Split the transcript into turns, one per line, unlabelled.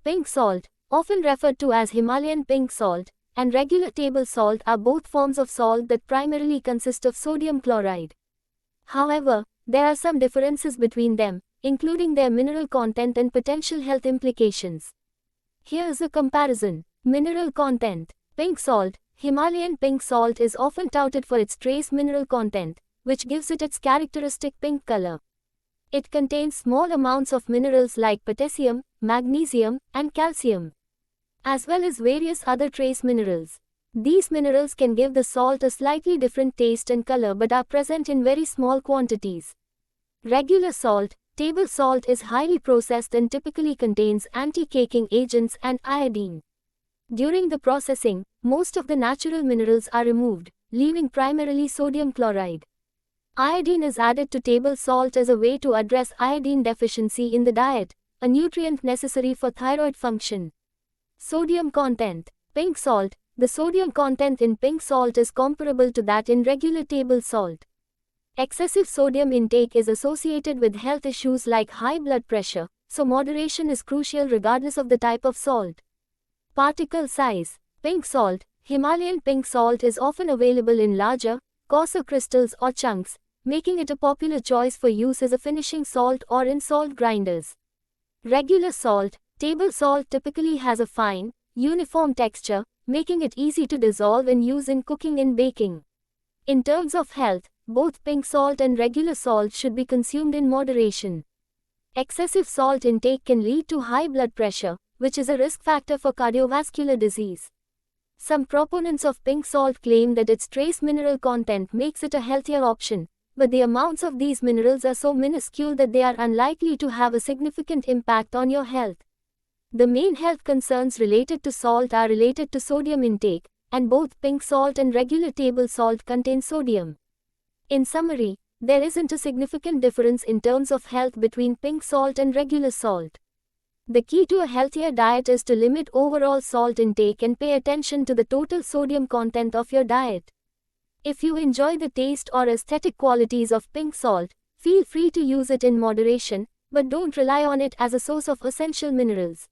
Pink salt, often referred to as Himalayan pink salt, and regular table salt are both forms of salt that primarily consist of sodium chloride. However, there are some differences between them, including their mineral content and potential health implications. Here's a comparison. Mineral content. Pink salt. Himalayan pink salt is often touted for its trace mineral content, which gives it its characteristic pink color. It contains small amounts of minerals like potassium, magnesium, and calcium, as well as various other trace minerals. These minerals can give the salt a slightly different taste and color but are present in very small quantities. Regular salt. Table salt is highly processed and typically contains anti-caking agents and iodine. During the processing, most of the natural minerals are removed, leaving primarily sodium chloride. Iodine is added to table salt as a way to address iodine deficiency in the diet, a nutrient necessary for thyroid function. Sodium content. Pink salt. The sodium content in pink salt is comparable to that in regular table salt. Excessive sodium intake is associated with health issues like high blood pressure, so moderation is crucial regardless of the type of salt. Particle size. Pink salt. Himalayan pink salt is often available in larger, coarser crystals or chunks, making it a popular choice for use as a finishing salt or in salt grinders. Regular salt. Table salt typically has a fine, uniform texture, making it easy to dissolve and use in cooking and baking. In terms of health, both pink salt and regular salt should be consumed in moderation. Excessive salt intake can lead to high blood pressure, which is a risk factor for cardiovascular disease. Some proponents of pink salt claim that its trace mineral content makes it a healthier option, but the amounts of these minerals are so minuscule that they are unlikely to have a significant impact on your health. The main health concerns related to salt are related to sodium intake, and both pink salt and regular table salt contain sodium. In summary, there isn't a significant difference in terms of health between pink salt and regular salt. The key to a healthier diet is to limit overall salt intake and pay attention to the total sodium content of your diet. If you enjoy the taste or aesthetic qualities of pink salt, feel free to use it in moderation, but don't rely on it as a source of essential minerals.